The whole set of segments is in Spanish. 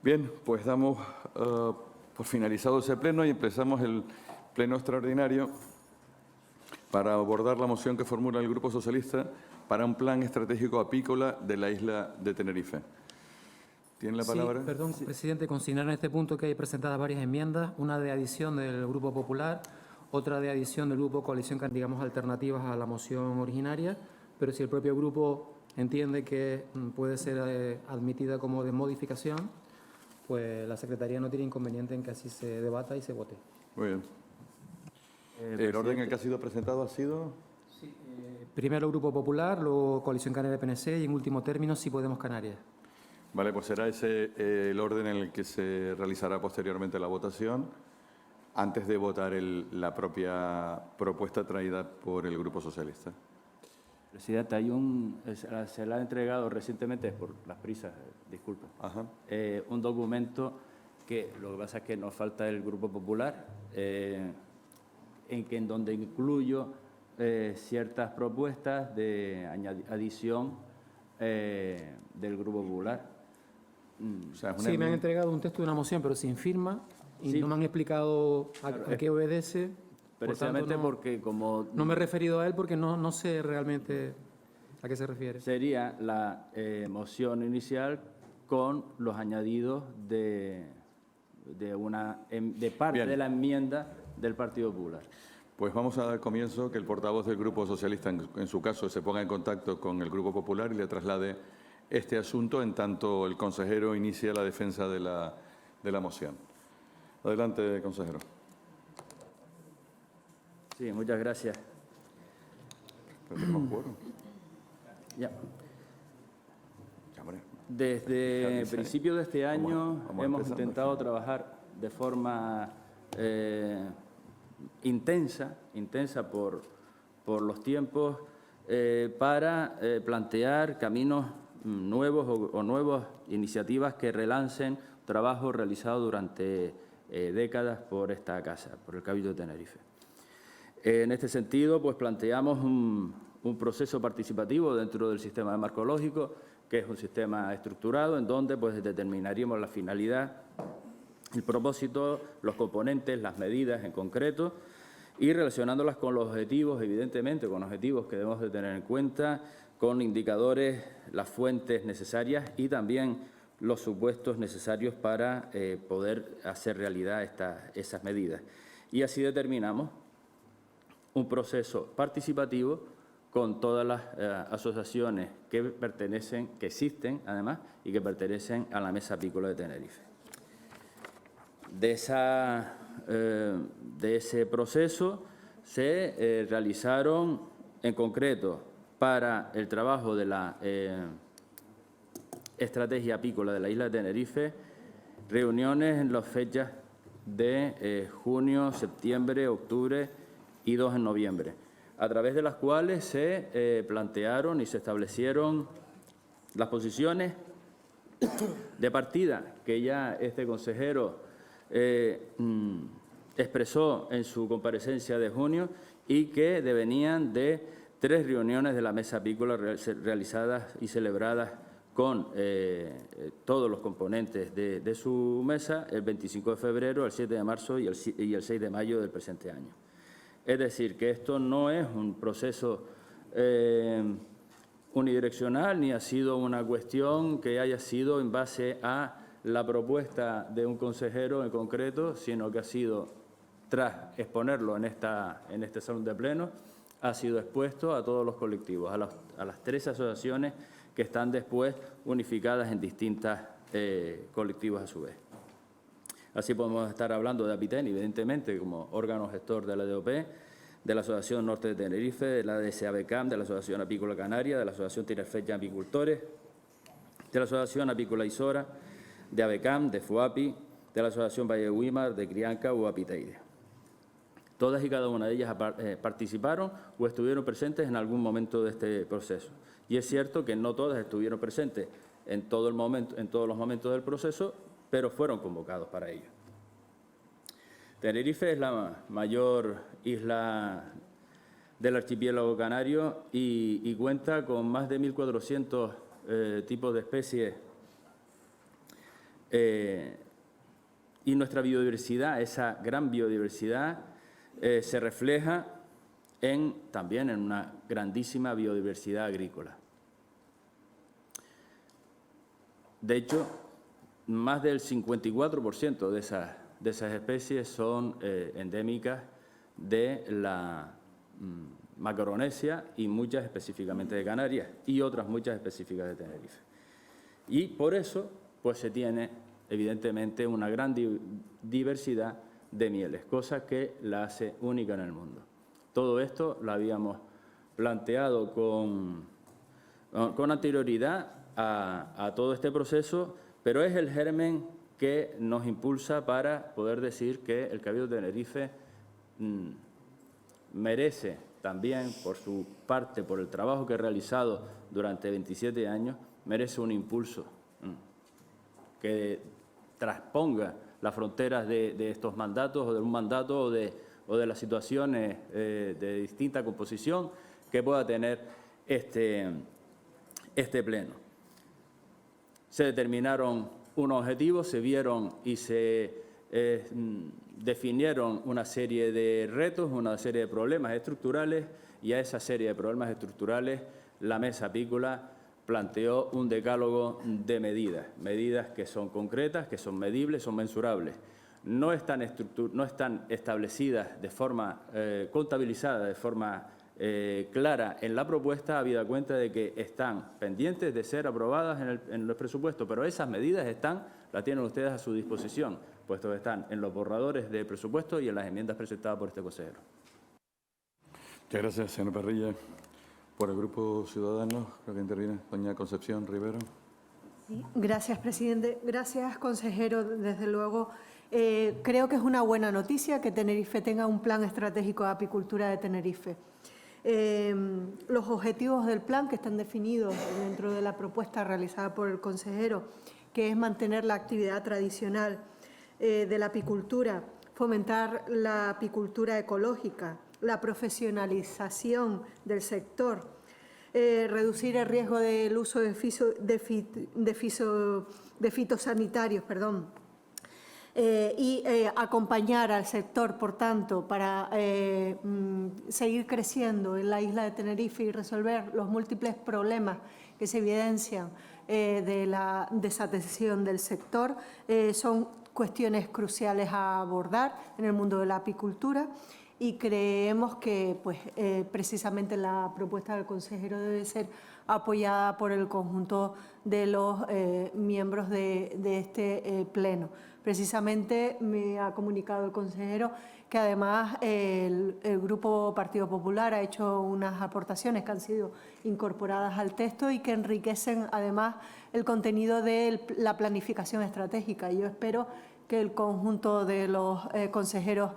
Bien, pues damos por finalizado ese pleno y empezamos el pleno extraordinario para abordar la moción que formula el Grupo Socialista para un plan estratégico apícola de la isla de Tenerife. ¿Tiene la palabra? Sí, perdón, presidente, consignar en este punto que hay presentadas varias enmiendas, una de adición del Grupo Popular, otra de adición del Grupo Coalición, digamos, alternativas a la moción originaria, pero si el propio grupo entiende que puede ser admitida como de modificación, pues la Secretaría no tiene inconveniente en que así se debata y se vote. Muy bien. ¿El orden en el que ha sido presentado ha sido? Sí, primero Grupo Popular, luego Coalición Canaria PNC y en último término Si Podemos Canarias. Vale, pues será ese el orden en el que se realizará posteriormente la votación, antes de votar la propia propuesta traída por el Grupo Socialista. Presidente, se le ha entregado recientemente, por las prisas, disculpe, un documento que lo que pasa es que nos falta el Grupo Popular, en donde incluyo ciertas propuestas de adición del Grupo Popular. O sea, sí, me han entregado un texto de una moción, pero sin firma, y sí, no me han explicado a qué obedece. Precisamente porque como... No me he referido a él porque no sé realmente a qué se refiere. Sería la moción inicial con los añadidos de parte Bien. de la enmienda del Partido Popular. Pues vamos a dar comienzo, que el portavoz del Grupo Socialista, en su caso, se ponga en contacto con el Grupo Popular y le traslade este asunto en tanto el consejero inicia la defensa de la moción. Adelante, consejero. Sí, muchas gracias. Ya. Desde el principio de este año hemos intentado trabajar de forma intensa por los tiempos, para plantear caminos nuevos o nuevas iniciativas que relancen trabajos realizados durante décadas por esta casa, por el Cabildo de Tenerife. En este sentido, pues planteamos un proceso participativo dentro del sistema de marco lógico, que es un sistema estructurado en donde pues determinaríamos la finalidad, el propósito, los componentes, las medidas en concreto y relacionándolas con los objetivos, evidentemente, con objetivos que debemos de tener en cuenta, con indicadores, las fuentes necesarias y también los supuestos necesarios para poder hacer realidad esas medidas. Y así determinamos un proceso participativo con todas las asociaciones que existen además y que pertenecen a la Mesa Apícola de Tenerife. De ese proceso se realizaron en concreto para el trabajo de la estrategia apícola de la isla de Tenerife reuniones en las fechas de junio, septiembre, octubre y 2 en noviembre, a través de las cuales se plantearon y se establecieron las posiciones de partida que ya este consejero expresó en su comparecencia de junio y que devenían de 3 reuniones de la Mesa Apícola realizadas y celebradas con todos los componentes de su mesa el 25 de febrero, el 7 de marzo y el 6 de mayo del presente año. Es decir, que esto no es un proceso unidireccional ni ha sido una cuestión que haya sido en base a la propuesta de un consejero en concreto, sino que ha sido, tras exponerlo en este salón de pleno, ha sido expuesto a todos los colectivos, a las 3 asociaciones que están después unificadas en distintos colectivos a su vez. Así podemos estar hablando de APITEN, evidentemente, como órgano gestor de la DOP, de la Asociación Norte de Tenerife, de la DSABECAM, de la Asociación Apícola Canaria, de la Asociación Tinerfeya Apicultores, de la Asociación Apícola Isora, de ABECAM, de FUAPI, de la Asociación Valle de Guimar, de Crianca o Apiteide. Todas y cada una de ellas participaron o estuvieron presentes en algún momento de este proceso. Y es cierto que no todas estuvieron presentes en todos los momentos del proceso, pero fueron convocados para ello. Tenerife es la mayor isla del archipiélago canario y cuenta con más de 1.400 tipos de especies. Y nuestra biodiversidad, esa gran biodiversidad, se refleja también en una grandísima biodiversidad agrícola. De hecho, más del 54% de esas especies son endémicas de la Macaronesia y muchas específicamente de Canarias y otras muchas específicas de Tenerife. Y por eso pues se tiene evidentemente una gran diversidad de mieles, cosa que la hace única en el mundo. Todo esto lo habíamos planteado con anterioridad a todo este proceso, pero es el germen que nos impulsa para poder decir que el Cabildo de Tenerife merece también, por su parte, por el trabajo que ha realizado durante 27 años, merece un impulso que trasponga las fronteras de estos mandatos, o de un mandato, o de las situaciones de distinta composición que pueda tener este pleno. Se determinaron unos objetivos, se vieron y se definieron una serie de retos, una serie de problemas estructurales, y a esa serie de problemas estructurales la mesa apícola planteó un decálogo de medidas que son concretas, que son medibles, son mensurables. No están establecidas de forma contabilizada, de forma clara en la propuesta, habida cuenta de que están pendientes de ser aprobadas en los presupuestos, pero esas medidas las tienen ustedes a su disposición, puesto que están en los borradores de presupuesto y en las enmiendas presentadas por este consejero. Muchas gracias, señor Parrilla. Por el Grupo Ciudadanos, creo que interviene doña Concepción Rivero. Sí, gracias, presidente. Gracias, consejero. Desde luego, creo que es una buena noticia que Tenerife tenga un plan estratégico de apicultura de Tenerife. Los objetivos del plan que están definidos dentro de la propuesta realizada por el consejero, que es mantener la actividad tradicional de la apicultura, fomentar la apicultura ecológica, la profesionalización del sector, reducir el riesgo del uso de fitosanitarios, y acompañar al sector, por tanto, para seguir creciendo en la isla de Tenerife y resolver los múltiples problemas que se evidencian de la desatención del sector, son cuestiones cruciales a abordar en el mundo de la apicultura. Y creemos que precisamente la propuesta del consejero debe ser apoyada por el conjunto de los miembros de este pleno. Precisamente me ha comunicado el consejero que además el Grupo Partido Popular ha hecho unas aportaciones que han sido incorporadas al texto y que enriquecen además el contenido de la planificación estratégica. Yo espero que el conjunto de los consejeros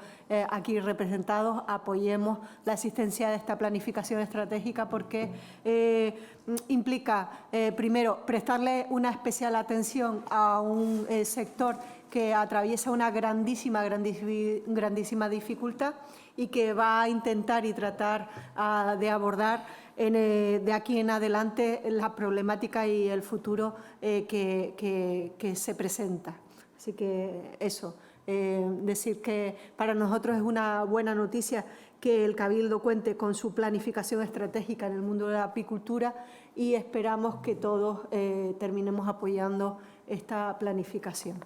aquí representados apoyemos la existencia de esta planificación estratégica, porque implica, primero, prestarle una especial atención a un sector que atraviesa una grandísima dificultad y que va a intentar y tratar de abordar de aquí en adelante la problemática y el futuro que se presenta. Así que eso, decir que para nosotros es una buena noticia que el Cabildo cuente con su planificación estratégica en el mundo de la apicultura, y esperamos que todos terminemos apoyando esta planificación.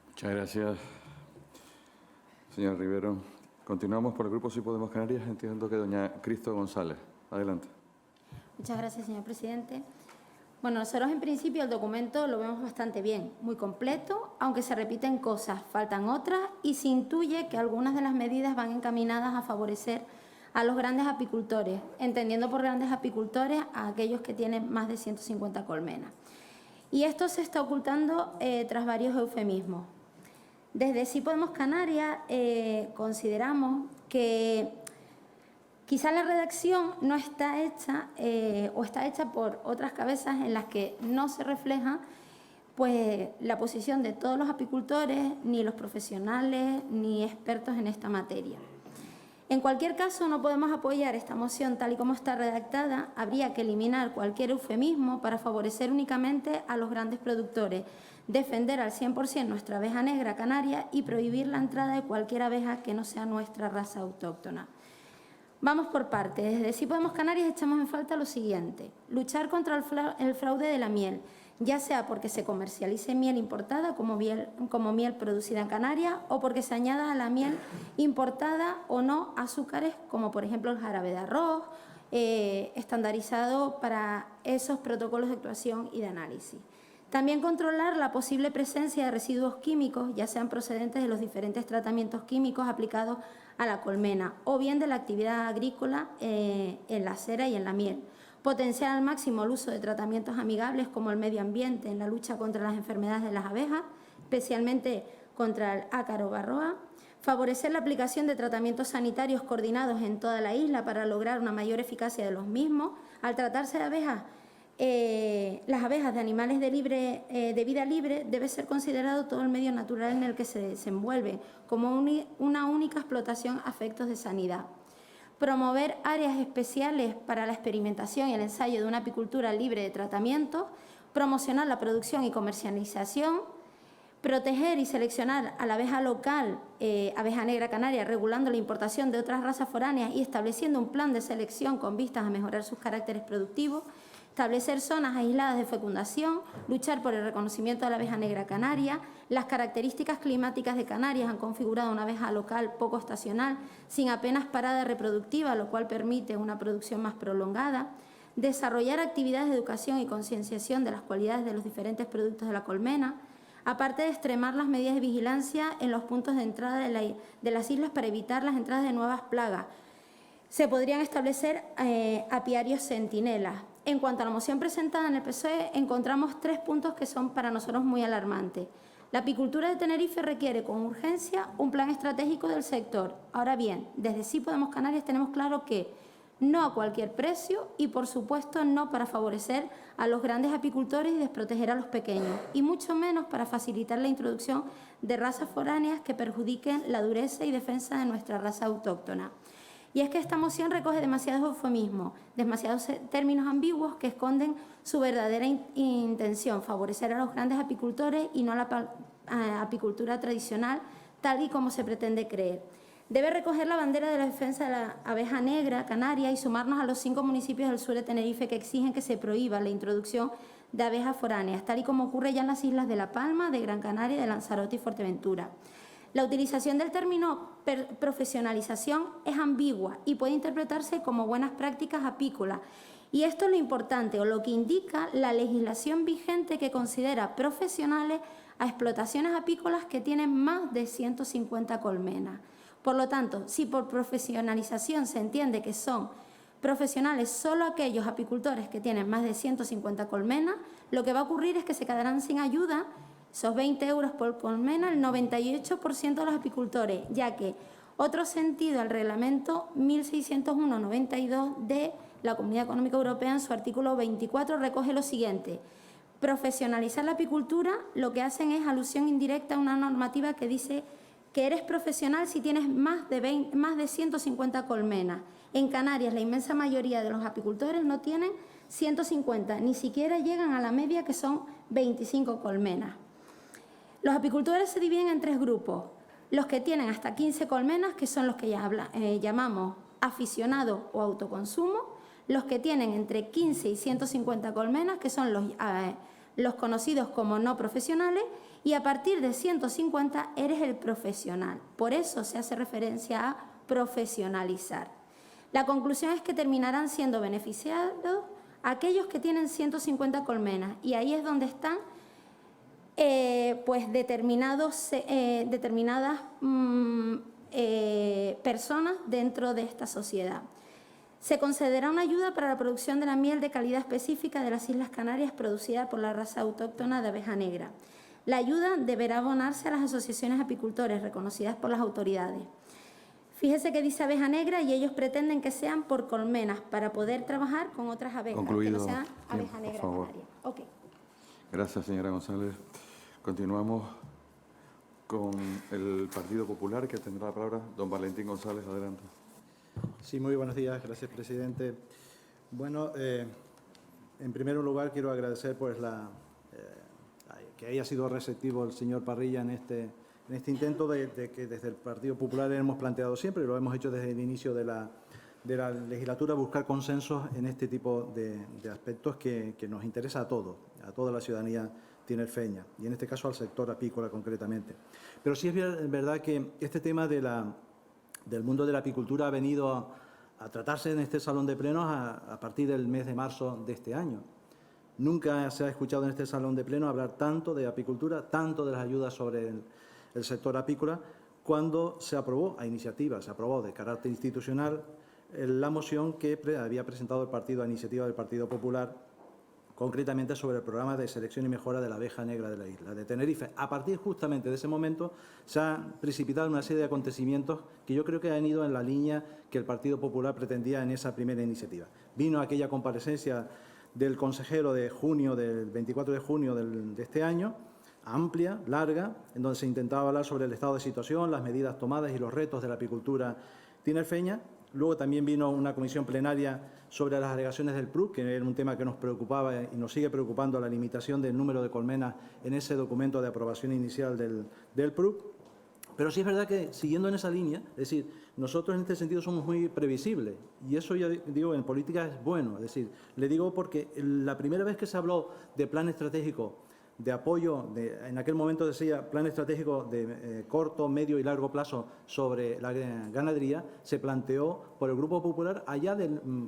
Muchas gracias, señor Rivero. Continuamos por el Grupo Sí Podemos Canarias. Entiendo que doña Cristo González. Adelante. Muchas gracias, señor presidente. Bueno, nosotros en principio el documento lo vemos bastante bien, muy completo, aunque se repiten cosas, faltan otras, y se intuye que algunas de las medidas van encaminadas a favorecer a los grandes apicultores, entendiendo por grandes apicultores a aquellos que tienen más de 150 colmenas. Y esto se está ocultando tras varios eufemismos. Desde Sí Podemos Canarias consideramos que quizá la redacción no está hecha o está hecha por otras cabezas en las que no se refleja pues la posición de todos los apicultores, ni los profesionales, ni expertos en esta materia. En cualquier caso, no podemos apoyar esta moción tal y como está redactada. Habría que eliminar cualquier eufemismo para favorecer únicamente a los grandes productores, defender al 100% nuestra abeja negra canaria y prohibir la entrada de cualquier abeja que no sea nuestra raza autóctona. Vamos por partes. Desde Sí Podemos Canarias echamos en falta lo siguiente: luchar contra el fraude de la miel, ya sea porque se comercialice miel importada como miel producida en Canarias o porque se añada a la miel importada o no azúcares, como por ejemplo el jarabe de arroz, estandarizado para esos protocolos de actuación y de análisis. También controlar la posible presencia de residuos químicos, ya sean procedentes de los diferentes tratamientos químicos aplicados a la colmena o bien de la actividad agrícola en la cera y en la miel. Potenciar al máximo el uso de tratamientos amigables como el medio ambiente en la lucha contra las enfermedades de las abejas, especialmente contra el ácaro varroa. Favorecer la aplicación de tratamientos sanitarios coordinados en toda la isla para lograr una mayor eficacia de los mismos. Al tratarse de abejas, las abejas de animales de vida libre, debe ser considerado todo el medio natural en el que se desenvuelve como una única explotación a efectos de sanidad. Promover áreas especiales para la experimentación y el ensayo de una apicultura libre de tratamientos, promocionar la producción y comercialización, proteger y seleccionar a la abeja local, abeja negra canaria, regulando la importación de otras razas foráneas y estableciendo un plan de selección con vistas a mejorar sus caracteres productivos, establecer zonas aisladas de fecundación, luchar por el reconocimiento de la abeja negra canaria. Las características climáticas de Canarias han configurado una abeja local poco estacional, sin apenas parada reproductiva, lo cual permite una producción más prolongada. Desarrollar actividades de educación y concienciación de las cualidades de los diferentes productos de la colmena, aparte de extremar las medidas de vigilancia en los puntos de entrada de las islas para evitar las entradas de nuevas plagas. Se podrían establecer apiarios centinelas. En cuanto a la moción presentada en el PSOE, encontramos 3 puntos que son para nosotros muy alarmantes. La apicultura de Tenerife requiere con urgencia un plan estratégico del sector. Ahora bien, desde Sí Podemos Canarias tenemos claro que no a cualquier precio y, por supuesto, no para favorecer a los grandes apicultores y desproteger a los pequeños, y mucho menos para facilitar la introducción de razas foráneas que perjudiquen la dureza y defensa de nuestra raza autóctona. Y es que esta moción recoge demasiados eufemismos, demasiados términos ambiguos que esconden su verdadera intención: favorecer a los grandes apicultores y no a la apicultura tradicional, tal y como se pretende creer. Debe recoger la bandera de la defensa de la abeja negra canaria y sumarnos a los 5 municipios del sur de Tenerife que exigen que se prohíba la introducción de abejas foráneas, tal y como ocurre ya en las islas de La Palma, de Gran Canaria, de Lanzarote y Fuerteventura. La utilización del término profesionalización es ambigua y puede interpretarse como buenas prácticas apícolas. Y esto es lo importante, o lo que indica la legislación vigente, que considera profesionales a explotaciones apícolas que tienen más de 150 colmenas. Por lo tanto, si por profesionalización se entiende que son profesionales solo aquellos apicultores que tienen más de 150 colmenas, lo que va a ocurrir es que se quedarán sin ayuda, esos 20 euros por colmena, el 98% de los apicultores, ya que otro sentido al reglamento 1601/92 de la Comunidad Económica Europea, en su artículo 24, recoge lo siguiente: profesionalizar la apicultura, lo que hacen es alusión indirecta a una normativa que dice que eres profesional si tienes más de 150 colmenas. En Canarias, la inmensa mayoría de los apicultores no tienen 150, ni siquiera llegan a la media, que son 25 colmenas. Los apicultores se dividen en 3 grupos: los que tienen hasta 15 colmenas, que son los que llamamos aficionados o autoconsumo; los que tienen entre 15 y 150 colmenas, que son los conocidos como no profesionales; y a partir de 150 eres el profesional. Por eso se hace referencia a profesionalizar. La conclusión es que terminarán siendo beneficiados aquellos que tienen 150 colmenas, y ahí es donde están pues determinadas personas dentro de esta sociedad. Se concederá una ayuda para la producción de la miel de calidad específica de las Islas Canarias producida por la raza autóctona de abeja negra. La ayuda deberá abonarse a las asociaciones apicultores reconocidas por las autoridades. Fíjese que dice abeja negra y ellos pretenden que sean por colmenas para poder trabajar con otras abejas, Concluido. que no sean abeja Sí, negra por favor. canaria. Okay. Gracias, señora González. Continuamos con el Partido Popular, que tendrá la palabra don Valentín González. Adelante. Sí, muy buenos días. Gracias, presidente. Bueno, en primer lugar quiero agradecer pues que haya sido receptivo el señor Parrilla en este intento de que desde el Partido Popular hemos planteado siempre, y lo hemos hecho desde el inicio de la legislatura, buscar consensos en este tipo de aspectos que nos interesa a todos, a toda la ciudadanía tinerfeña, y en este caso al sector apícola concretamente. Pero sí es verdad que este tema del mundo de la apicultura ha venido a tratarse en este salón de plenos a partir del mes de marzo de este año. Nunca se ha escuchado en este salón de plenos hablar tanto de apicultura, tanto de las ayudas sobre el sector apícola, cuando se aprobó se aprobó de carácter institucional la moción que había presentado el partido a iniciativa del Partido Popular, concretamente sobre el programa de selección y mejora de la abeja negra de la isla de Tenerife. A partir justamente de ese momento se ha precipitado una serie de acontecimientos que yo creo que han ido en la línea que el Partido Popular pretendía en esa primera iniciativa. Vino aquella comparecencia del consejero del 24 de junio de este año, amplia, larga, en donde se intentaba hablar sobre el estado de situación, las medidas tomadas y los retos de la apicultura tinerfeña. Luego también vino una comisión plenaria sobre las alegaciones del PRUC, que era un tema que nos preocupaba y nos sigue preocupando, la limitación del número de colmenas en ese documento de aprobación inicial del PRUC. Pero sí es verdad que, siguiendo en esa línea, es decir, nosotros en este sentido somos muy previsibles, y eso, ya digo, en política es bueno. Es decir, le digo porque la primera vez que se habló de plan estratégico de apoyo, en aquel momento decía plan estratégico de corto, medio y largo plazo sobre la ganadería, se planteó por el Grupo Popular allá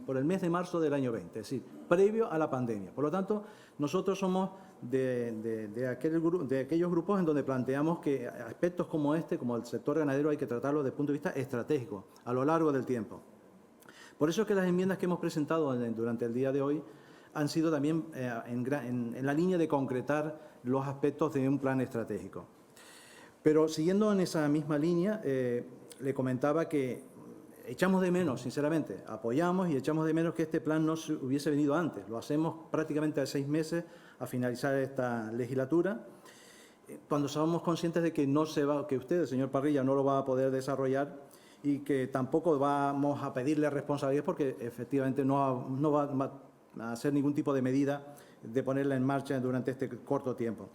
por el mes de marzo del año 20, es decir, previo a la pandemia. Por lo tanto, nosotros somos de aquellos grupos en donde planteamos que aspectos como este, como el sector ganadero, hay que tratarlo desde el punto de vista estratégico, a lo largo del tiempo. Por eso es que las enmiendas que hemos presentado durante el día de hoy han sido también en la línea de concretar los aspectos de un plan estratégico. Pero siguiendo en esa misma línea, le comentaba que echamos de menos, sinceramente, apoyamos y echamos de menos que este plan no se hubiese venido antes. Lo hacemos prácticamente a 6 meses a finalizar esta legislatura, cuando somos conscientes de que que usted, señor Parrilla, no lo va a poder desarrollar y que tampoco vamos a pedirle responsabilidad porque efectivamente no va a hacer ningún tipo de medida de ponerla en marcha durante este corto tiempo.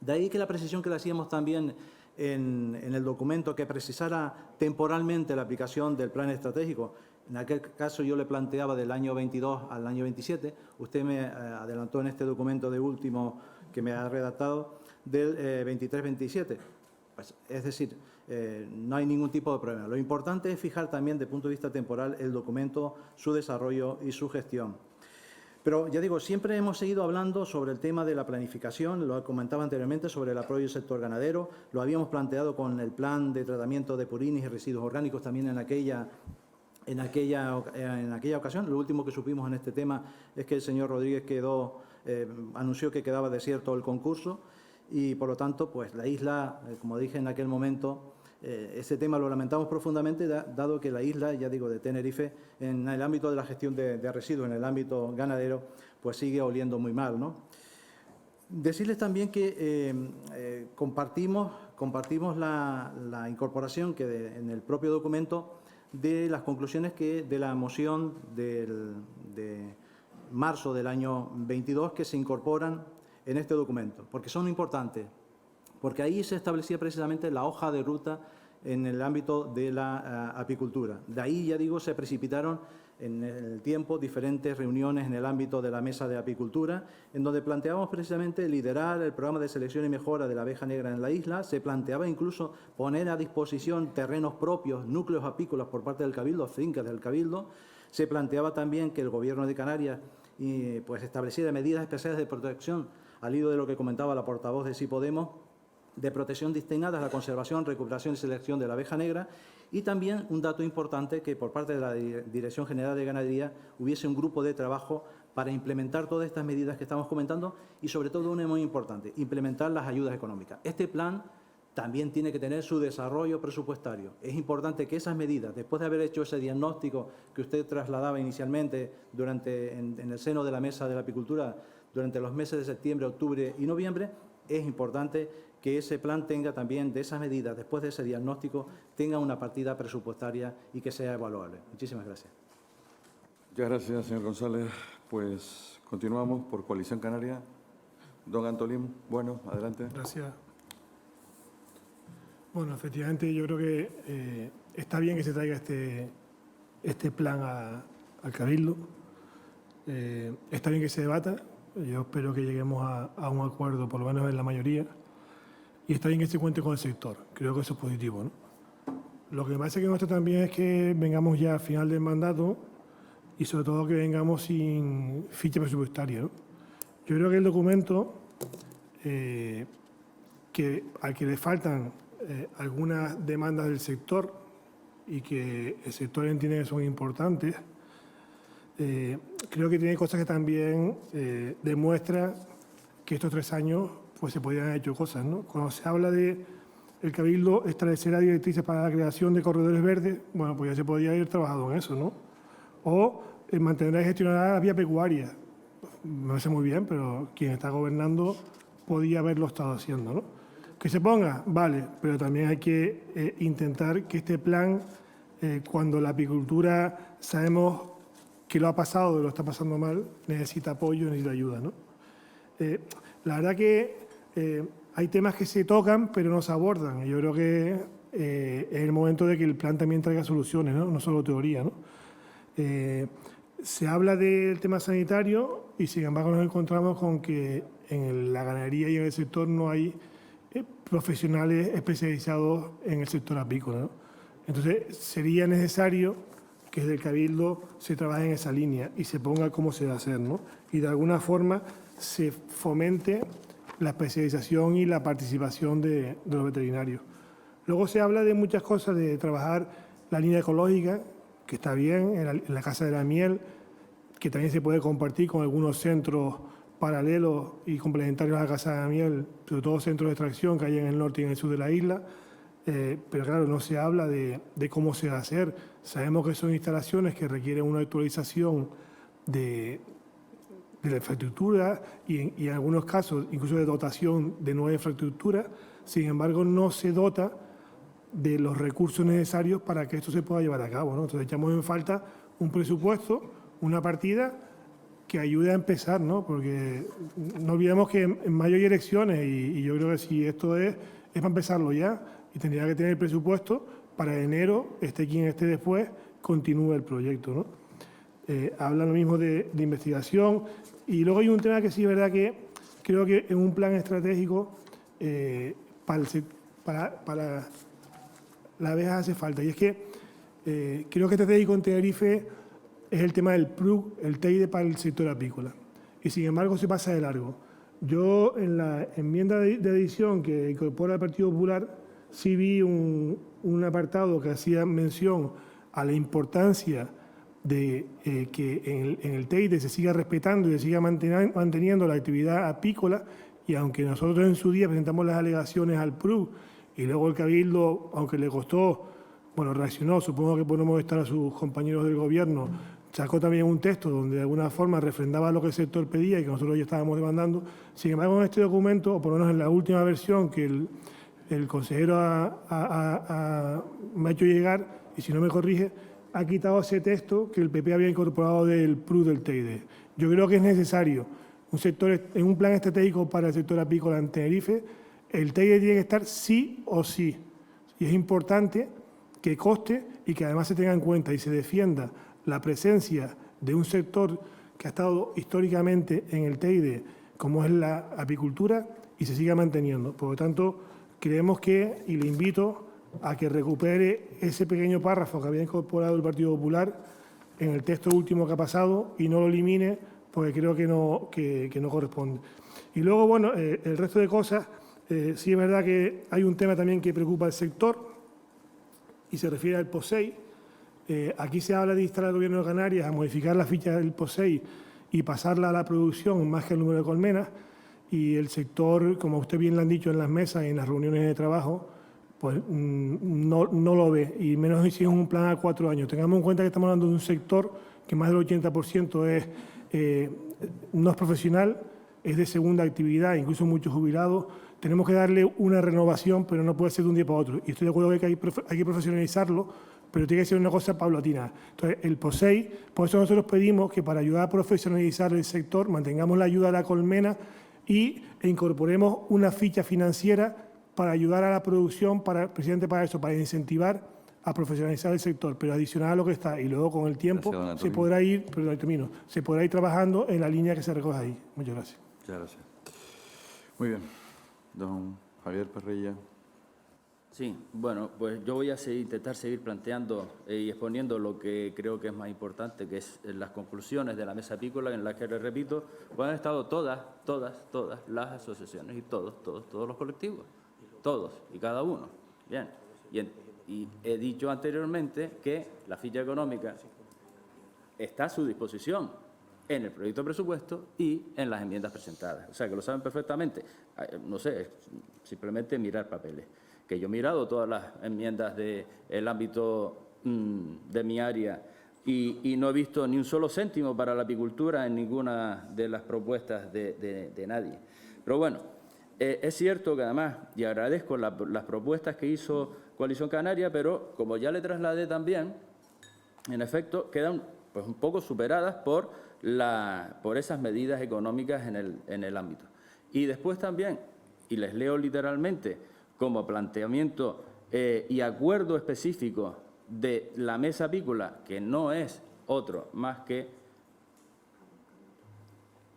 De ahí que la precisión que le hacíamos también en el documento, que precisara temporalmente la aplicación del plan estratégico. En aquel caso yo le planteaba del año 22 al año 27, usted me adelantó en este documento de último que me ha redactado del 23-27. Pues, es decir, no hay ningún tipo de problema. Lo importante es fijar también, desde el punto de vista temporal, el documento, su desarrollo y su gestión. Pero, ya digo, siempre hemos seguido hablando sobre el tema de la planificación, lo comentaba anteriormente, sobre el apoyo del sector ganadero, lo habíamos planteado con el plan de tratamiento de purines y residuos orgánicos también en aquella ocasión. Lo último que supimos en este tema es que el señor Rodríguez anunció que quedaba desierto el concurso y, por lo tanto, pues la isla, como dije en aquel momento, ese tema lo lamentamos profundamente, dado que la isla, ya digo, de Tenerife, en el ámbito de la gestión de residuos, en el ámbito ganadero, pues sigue oliendo muy mal, ¿no? Decirles también que compartimos la incorporación que en el propio documento de las conclusiones de la moción de marzo del año 22 que se incorporan en este documento, porque son importantes. Porque ahí se establecía precisamente la hoja de ruta en el ámbito de la apicultura. De ahí, ya digo, se precipitaron en el tiempo diferentes reuniones en el ámbito de la mesa de apicultura, en donde planteábamos precisamente liderar el programa de selección y mejora de la abeja negra en la isla. Se planteaba incluso poner a disposición terrenos propios, núcleos apícolas por parte del Cabildo, fincas del Cabildo. Se planteaba también que el Gobierno de Canarias pues estableciera medidas especiales de protección, al hilo de lo que comentaba la portavoz de Sí Podemos, de protección destinadas a la conservación, recuperación y selección de la abeja negra, y también un dato importante, que por parte de la Dirección General de Ganadería hubiese un grupo de trabajo para implementar todas estas medidas que estamos comentando y, sobre todo, una muy importante, implementar las ayudas económicas. Este plan también tiene que tener su desarrollo presupuestario. Es importante que esas medidas, después de haber hecho ese diagnóstico que usted trasladaba inicialmente en el seno de la Mesa de la Apicultura, durante los meses de septiembre, octubre y noviembre, es importante que ese plan tenga también, de esas medidas, después de ese diagnóstico, tenga una partida presupuestaria y que sea evaluable. Muchísimas gracias. Muchas gracias, señor González. Pues continuamos por Coalición Canaria. Don Antolín, bueno, adelante. Gracias. Bueno, efectivamente, yo creo que está bien que se traiga este plan al Cabildo. Está bien que se debata. Yo espero que lleguemos a un acuerdo, por lo menos en la mayoría. Y está bien que se cuente con el sector. Creo que eso es positivo, ¿no? Lo que me parece que nuestro también es que vengamos ya al final del mandato y sobre todo que vengamos sin ficha presupuestaria, ¿no? Yo creo que el documento, al que le faltan algunas demandas del sector y que el sector entiende que son importantes, creo que tiene cosas que también demuestra que estos 3 años pues, se podían haber hecho cosas, ¿no? Cuando se habla de el Cabildo establecerá directrices para la creación de corredores verdes, bueno, pues ya se podía haber trabajado en eso, ¿no? O mantener y gestionar la vía pecuaria. Me parece muy bien, pero quien está gobernando podía haberlo estado haciendo, ¿no? Que se ponga, vale, pero también hay que intentar que este plan, cuando la apicultura sabemos que lo ha pasado, lo está pasando mal, necesita apoyo, necesita ayuda, ¿no? La verdad que hay temas que se tocan, pero no se abordan. Yo creo que es el momento de que el plan también traiga soluciones, ¿no? No solo teoría, ¿no? Se habla del tema sanitario y, sin embargo, nos encontramos con que en la ganadería y en el sector no hay profesionales especializados en el sector apícola, ¿no? Entonces, sería necesario que desde el Cabildo se trabaje en esa línea y se ponga cómo se va a hacer, ¿no? Y de alguna forma se fomente la especialización y la participación de los veterinarios. Luego se habla de muchas cosas, de trabajar la línea ecológica, que está bien, en la Casa de la Miel, que también se puede compartir con algunos centros paralelos y complementarios a la Casa de la Miel, sobre todo centros de extracción que hay en el norte y en el sur de la isla. Pero claro, no se habla de cómo se va a hacer. Sabemos que son instalaciones que requieren una actualización de la infraestructura y en algunos casos incluso de dotación de nueva infraestructura. Sin embargo, no se dota de los recursos necesarios para que esto se pueda llevar a cabo, ¿no? Entonces echamos en falta un presupuesto, una partida que ayude a empezar, ¿no? Porque no olvidemos que en mayo hay elecciones y yo creo que si esto es para empezarlo ya y tendría que tener el presupuesto para enero, esté quien esté después, continúe el proyecto, ¿no? Habla lo mismo de investigación y luego hay un tema que sí es verdad que creo que en un plan estratégico para la abeja hace falta y es que creo que estratégico en Tenerife es el tema del PRUC, el TEIDE para el sector apícola y sin embargo se pasa de largo. Yo en la enmienda de edición que incorpora el Partido Popular sí vi un apartado que hacía mención a la importancia de que en el TEIDE se siga respetando y se siga manteniendo la actividad apícola y aunque nosotros en su día presentamos las alegaciones al PRUC y luego el Cabildo, aunque le costó, bueno, reaccionó, supongo que por no molestar a sus compañeros del Gobierno, sacó también un texto donde de alguna forma refrendaba lo que el sector pedía y que nosotros ya estábamos demandando. Sin embargo, en este documento, o por lo menos en la última versión que el consejero me ha hecho llegar, y si no me corrige, ha quitado ese texto que el PP había incorporado del PRU del TEIDE. Yo creo que es necesario en un plan estratégico para el sector apícola en Tenerife, el TEIDE tiene que estar sí o sí. Y es importante que conste y que además se tenga en cuenta y se defienda la presencia de un sector que ha estado históricamente en el TEIDE, como es la apicultura, y se siga manteniendo. Por lo tanto, creemos que, y le invito a que recupere ese pequeño párrafo que había incorporado el Partido Popular en el texto último que ha pasado y no lo elimine, porque creo que no corresponde. Y luego, bueno, el resto de cosas, sí es verdad que hay un tema también que preocupa al sector y se refiere al POSEI. Aquí se habla de instalar al Gobierno de Canarias a modificar la ficha del POSEI y pasarla a la producción más que el número de colmenas. Y el sector, como usted bien lo han dicho en las mesas y en las reuniones de trabajo, pues no lo ve, y menos si es un plan a 4 años. Tengamos en cuenta que estamos hablando de un sector que más del 80% no es profesional, es de segunda actividad, incluso muchos jubilados, tenemos que darle una renovación, pero no puede ser de un día para otro. Y estoy de acuerdo que hay que profesionalizarlo, pero tiene que ser una cosa paulatina. Entonces, el POSEI, por eso nosotros pedimos que para ayudar a profesionalizar el sector, mantengamos la ayuda a la colmena e incorporemos una ficha financiera para ayudar a la producción, precisamente para eso, para incentivar a profesionalizar el sector, pero adicional a lo que está. Y luego, con el tiempo, se podrá ir trabajando en la línea que se recoge ahí. Muchas gracias. Muchas gracias. Muy bien. Don Javier Parrilla. Sí, bueno, pues yo voy a intentar seguir planteando y exponiendo lo que creo que es más importante, que es las conclusiones de la mesa apícola, en las que, les repito, pues han estado todas las asociaciones y todos los colectivos, todos y cada uno. Bien, y he dicho anteriormente que la ficha económica está a su disposición en el proyecto de presupuesto y en las enmiendas presentadas. O sea, que lo saben perfectamente. No sé, simplemente mirar papeles. Que yo he mirado todas las enmiendas del ámbito de mi área y no he visto ni un solo céntimo para la apicultura en ninguna de las propuestas de nadie. Pero bueno, es cierto que además, y agradezco las propuestas que hizo Coalición Canaria, pero como ya le trasladé también, en efecto, quedan pues un poco superadas por esas medidas económicas en el ámbito. Y después también, y les leo literalmente, como planteamiento y acuerdo específico de la mesa apícola, que no es otro más que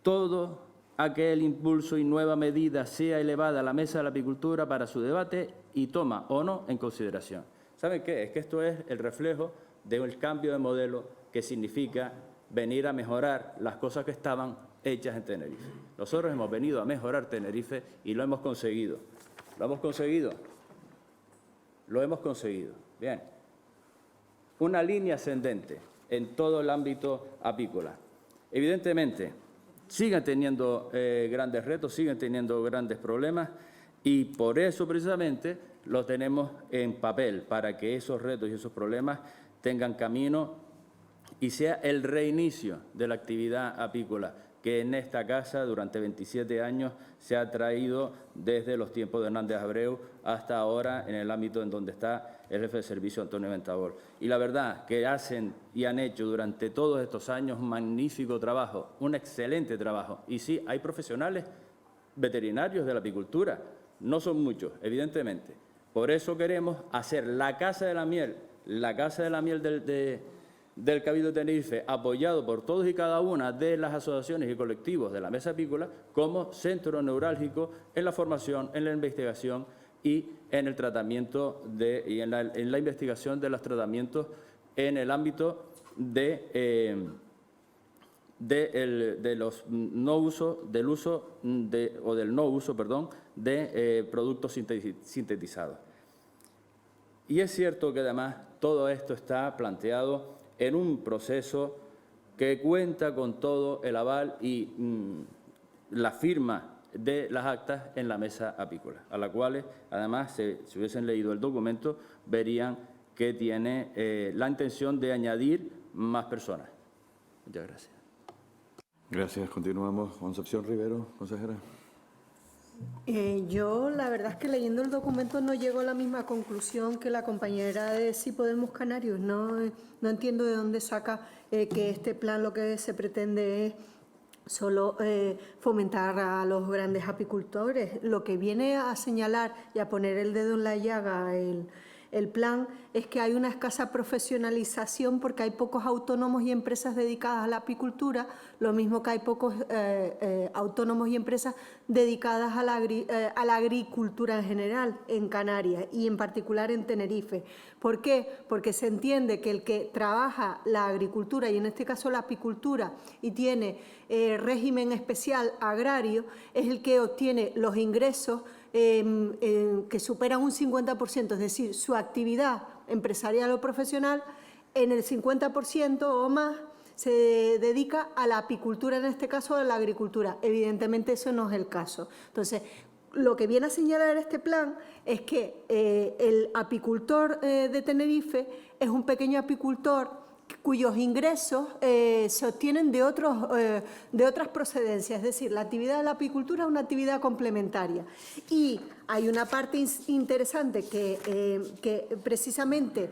todo aquel impulso y nueva medida sea elevada a la mesa de la apicultura para su debate y toma o no en consideración. ¿Saben qué? Es que esto es el reflejo del cambio de modelo que significa venir a mejorar las cosas que estaban hechas en Tenerife. Nosotros hemos venido a mejorar Tenerife y lo hemos conseguido. ¿Lo hemos conseguido? Lo hemos conseguido. Bien. Una línea ascendente en todo el ámbito apícola. Evidentemente, siguen teniendo grandes retos, siguen teniendo grandes problemas y por eso precisamente los tenemos en papel, para que esos retos y esos problemas tengan camino y sea el reinicio de la actividad apícola que en esta casa durante 27 años se ha traído desde los tiempos de Hernández Abreu hasta ahora en el ámbito en donde está el jefe de servicio Antonio Ventabol. Y la verdad que hacen y han hecho durante todos estos años un magnífico trabajo, un excelente trabajo. Y sí, hay profesionales veterinarios de la apicultura, no son muchos, evidentemente. Por eso queremos hacer la Casa de la Miel del Cabildo de Tenerife, apoyado por todos y cada una de las asociaciones y colectivos de la mesa apícola, como centro neurálgico en la formación, en la investigación y en el tratamiento y en la investigación de los tratamientos en el ámbito del no uso de productos sintetizados. Y es cierto que además todo esto está planteado en un proceso que cuenta con todo el aval y la firma de las actas en la mesa apícola, a la cual, además, si hubiesen leído el documento, verían que tiene la intención de añadir más personas. Muchas gracias. Gracias. Continuamos. Concepción Rivero, consejera. Yo, la verdad es que leyendo el documento no llego a la misma conclusión que la compañera de Sí Podemos Canarios. No entiendo de dónde saca que este plan lo que se pretende es solo fomentar a los grandes apicultores. Lo que viene a señalar y a poner el dedo en la llaga el plan es que hay una escasa profesionalización porque hay pocos autónomos y empresas dedicadas a la apicultura, lo mismo que hay pocos autónomos y empresas dedicadas a la agricultura en general en Canarias y en particular en Tenerife. ¿Por qué? Porque se entiende que el que trabaja la agricultura y en este caso la apicultura y tiene régimen especial agrario es el que obtiene los ingresos que superan un 50%, es decir, su actividad empresarial o profesional en el 50% o más se dedica a la apicultura, en este caso a la agricultura. Evidentemente eso no es el caso. Entonces, lo que viene a señalar este plan es que el apicultor de Tenerife es un pequeño apicultor cuyos ingresos se obtienen de otras procedencias. Es decir, la actividad de la apicultura es una actividad complementaria. Y hay una parte interesante que precisamente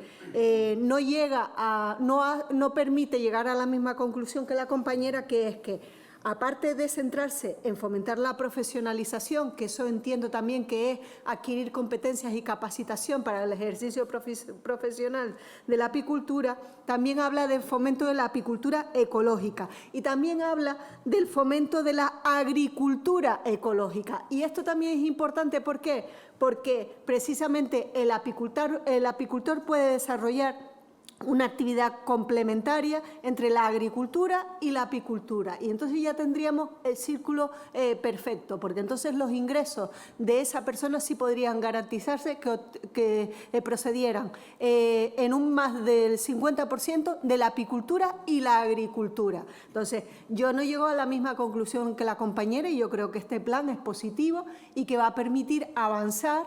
no permite llegar a la misma conclusión que la compañera, que es que, aparte de centrarse en fomentar la profesionalización, que eso entiendo también que es adquirir competencias y capacitación para el ejercicio profesional de la apicultura, también habla del fomento de la apicultura ecológica y también habla del fomento de la agricultura ecológica. Y esto también es importante, ¿por qué? Porque precisamente el apicultor puede desarrollar una actividad complementaria entre la agricultura y la apicultura. Y entonces ya tendríamos el círculo perfecto, porque entonces los ingresos de esa persona sí podrían garantizarse que procedieran en un más del 50% de la apicultura y la agricultura. Entonces, yo no llego a la misma conclusión que la compañera y yo creo que este plan es positivo y que va a permitir avanzar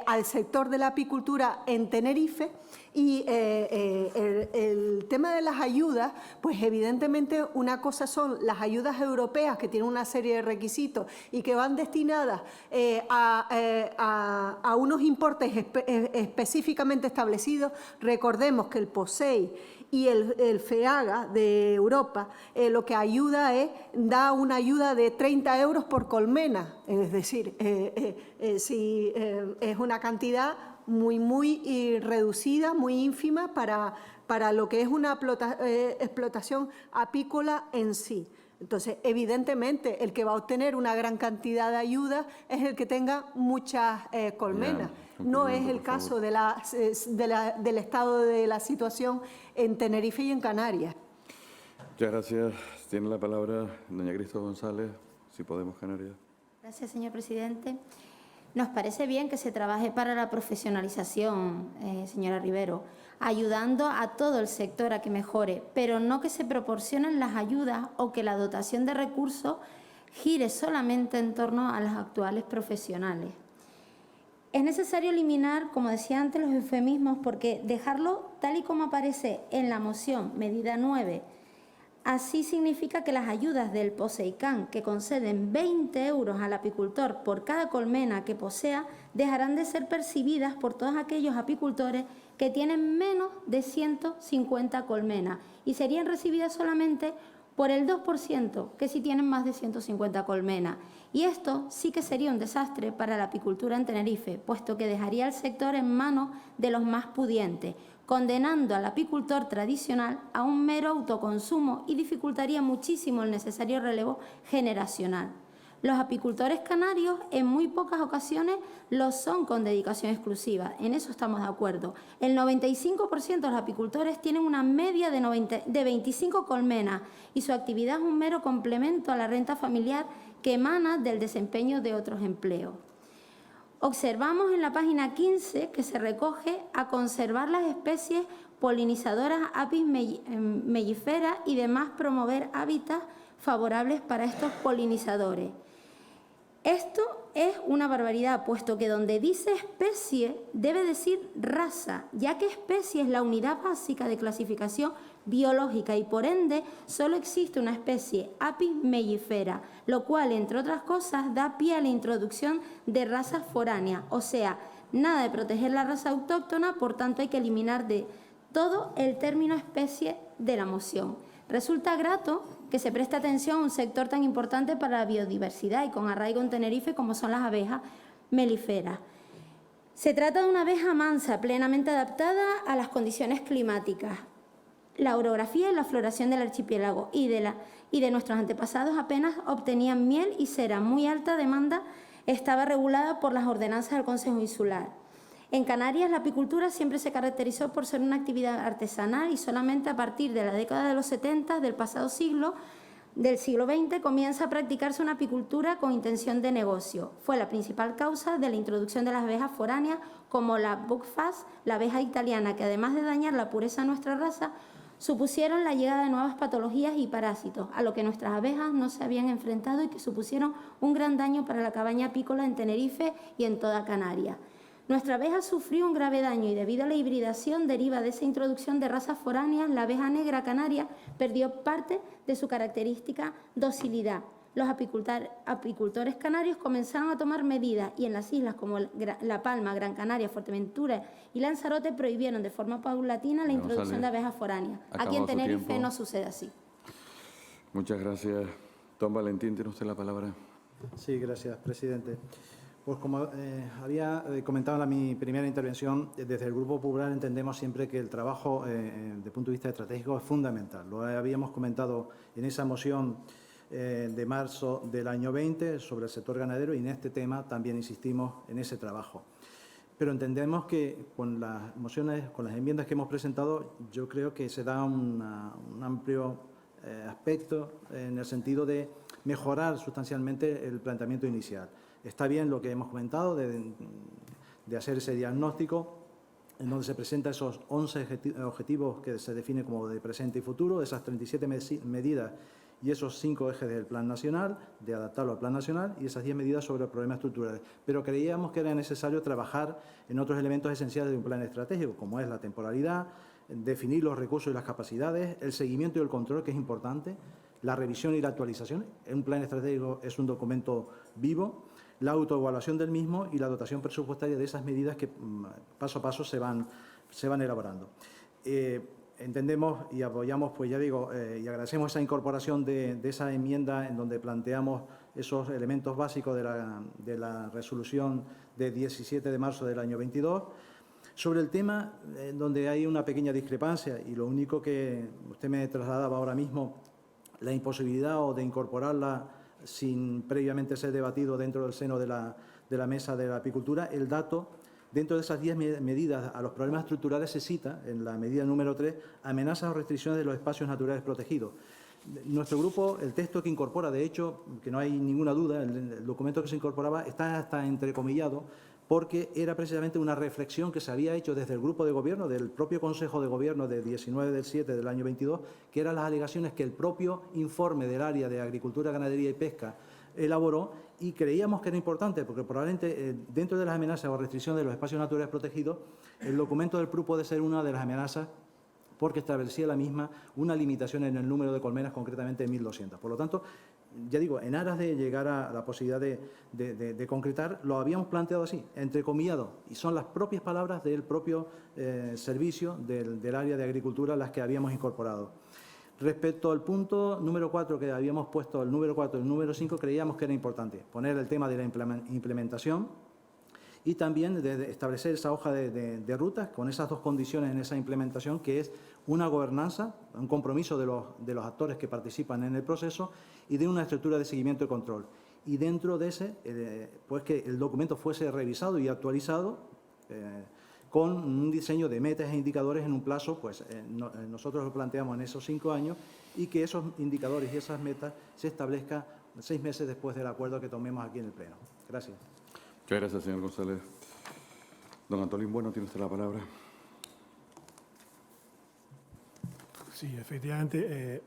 al sector de la apicultura en Tenerife. Y el tema de las ayudas, pues evidentemente una cosa son las ayudas europeas, que tienen una serie de requisitos y que van destinadas a unos importes específicamente establecidos. Recordemos que el POSEI y el FEAGA de Europa lo que ayuda da una ayuda de 30 euros por colmena, es decir, si es una cantidad muy reducida, muy ínfima para lo que es una explotación apícola en sí. Entonces, evidentemente, el que va a obtener una gran cantidad de ayuda es el que tenga muchas colmenas. No es el caso del estado de la situación en Tenerife y en Canarias. Muchas gracias. Tiene la palabra doña Cristo González, si podemos, Canarias. Gracias, señor presidente. Nos parece bien que se trabaje para la profesionalización, señora Rivero, ayudando a todo el sector a que mejore, pero no que se proporcionen las ayudas o que la dotación de recursos gire solamente en torno a los actuales profesionales. Es necesario eliminar, como decía antes, los eufemismos, porque dejarlo tal y como aparece en la moción, medida 9, así significa que las ayudas del POSEICAN, que conceden 20 euros al apicultor por cada colmena que posea, dejarán de ser percibidas por todos aquellos apicultores que tienen menos de 150 colmenas y serían recibidas solamente por el 2% que sí tienen más de 150 colmenas. Y esto sí que sería un desastre para la apicultura en Tenerife, puesto que dejaría el sector en manos de los más pudientes, condenando al apicultor tradicional a un mero autoconsumo y dificultaría muchísimo el necesario relevo generacional. Los apicultores canarios en muy pocas ocasiones lo son con dedicación exclusiva, en eso estamos de acuerdo. El 95% de los apicultores tienen una media de 25 colmenas y su actividad es un mero complemento a la renta familiar que emana del desempeño de otros empleos. Observamos en la página 15 que se recoge a conservar las especies polinizadoras Apis mellifera y demás promover hábitats favorables para estos polinizadores. Esto es una barbaridad, puesto que donde dice especie debe decir raza, ya que especie es la unidad básica de clasificación biológica y por ende solo existe una especie, Apis mellifera, lo cual, entre otras cosas, da pie a la introducción de razas foráneas, o sea, nada de proteger la raza autóctona, por tanto hay que eliminar de todo el término especie de la moción. Resulta grato que se preste atención a un sector tan importante para la biodiversidad y con arraigo en Tenerife como son las abejas melíferas. Se trata de una abeja mansa, plenamente adaptada a las condiciones climáticas. La orografía y la floración del archipiélago y de nuestros antepasados apenas obtenían miel y cera. Muy alta demanda estaba regulada por las ordenanzas del Consejo Insular. En Canarias la apicultura siempre se caracterizó por ser una actividad artesanal y solamente a partir de la década de los 70 del pasado siglo, del siglo XX, comienza a practicarse una apicultura con intención de negocio. Fue la principal causa de la introducción de las abejas foráneas como la buckfast, la abeja italiana, que además de dañar la pureza de nuestra raza, supusieron la llegada de nuevas patologías y parásitos, a lo que nuestras abejas no se habían enfrentado y que supusieron un gran daño para la cabaña apícola en Tenerife y en toda Canarias. Nuestra abeja sufrió un grave daño y debido a la hibridación deriva de esa introducción de razas foráneas, la abeja negra canaria perdió parte de su característica docilidad. Los apicultores canarios comenzaron a tomar medidas y en las islas como La Palma, Gran Canaria, Fuerteventura y Lanzarote prohibieron de forma paulatina la introducción de abejas foráneas. Aquí en Tenerife no sucede así. Muchas gracias. Don Valentín, tiene usted la palabra. Sí, gracias, presidente. Pues como había comentado en mi primera intervención, desde el Grupo Popular entendemos siempre que el trabajo desde el punto de vista estratégico es fundamental. Lo habíamos comentado en esa moción de marzo del año 20 sobre el sector ganadero y en este tema también insistimos en ese trabajo. Pero entendemos que con las mociones, con las enmiendas que hemos presentado, yo creo que se da un amplio aspecto en el sentido de mejorar sustancialmente el planteamiento inicial. Está bien lo que hemos comentado de hacer ese diagnóstico en donde se presentan esos 11 objetivos que se definen como de presente y futuro, esas 37 medidas y esos 5 ejes del Plan Nacional, de adaptarlo al Plan Nacional, y esas 10 medidas sobre los problemas estructurales. Pero creíamos que era necesario trabajar en otros elementos esenciales de un plan estratégico, como es la temporalidad, definir los recursos y las capacidades, el seguimiento y el control, que es importante, la revisión y la actualización. Un plan estratégico es un documento vivo, la autoevaluación del mismo y la dotación presupuestaria de esas medidas que paso a paso se van elaborando. Entendemos y apoyamos, pues ya digo, y agradecemos esa incorporación de esa enmienda en donde planteamos esos elementos básicos de la resolución de 17 de marzo del año 22. Sobre el tema donde hay una pequeña discrepancia y lo único que usted me trasladaba ahora mismo, la imposibilidad o de incorporarla sin previamente ser debatido dentro del seno de la mesa de la apicultura, el dato. Dentro de esas 10 medidas a los problemas estructurales se cita, en la medida número 3, amenazas o restricciones de los espacios naturales protegidos. Nuestro grupo, el texto que incorpora, de hecho, que no hay ninguna duda, el documento que se incorporaba está hasta entrecomillado, porque era precisamente una reflexión que se había hecho desde el grupo de gobierno, del propio Consejo de Gobierno de 19 del 7 del año 22, que eran las alegaciones que el propio informe del área de Agricultura, Ganadería y Pesca elaboró, y creíamos que era importante porque probablemente dentro de las amenazas o restricciones de los espacios naturales protegidos, el documento del PRU puede ser una de las amenazas porque establecía la misma una limitación en el número de colmenas, concretamente 1.200. Por lo tanto, ya digo, en aras de llegar a la posibilidad de concretar, lo habíamos planteado así, entrecomillado, y son las propias palabras del propio servicio del área de agricultura las que habíamos incorporado. Respecto al punto número 4, que habíamos puesto el número 4 y el número 5, creíamos que era importante poner el tema de la implementación y también de establecer esa hoja de rutas con esas dos condiciones en esa implementación, que es una gobernanza, un compromiso de los actores que participan en el proceso y de una estructura de seguimiento y control. Y dentro de ese, pues que el documento fuese revisado y actualizado con un diseño de metas e indicadores en un plazo, pues nosotros lo planteamos en esos 5 años, y que esos indicadores y esas metas se establezcan 6 meses después del acuerdo que tomemos aquí en el Pleno. Gracias. Muchas gracias, señor González. Don Antolín Bueno, tiene usted la palabra. Sí, efectivamente,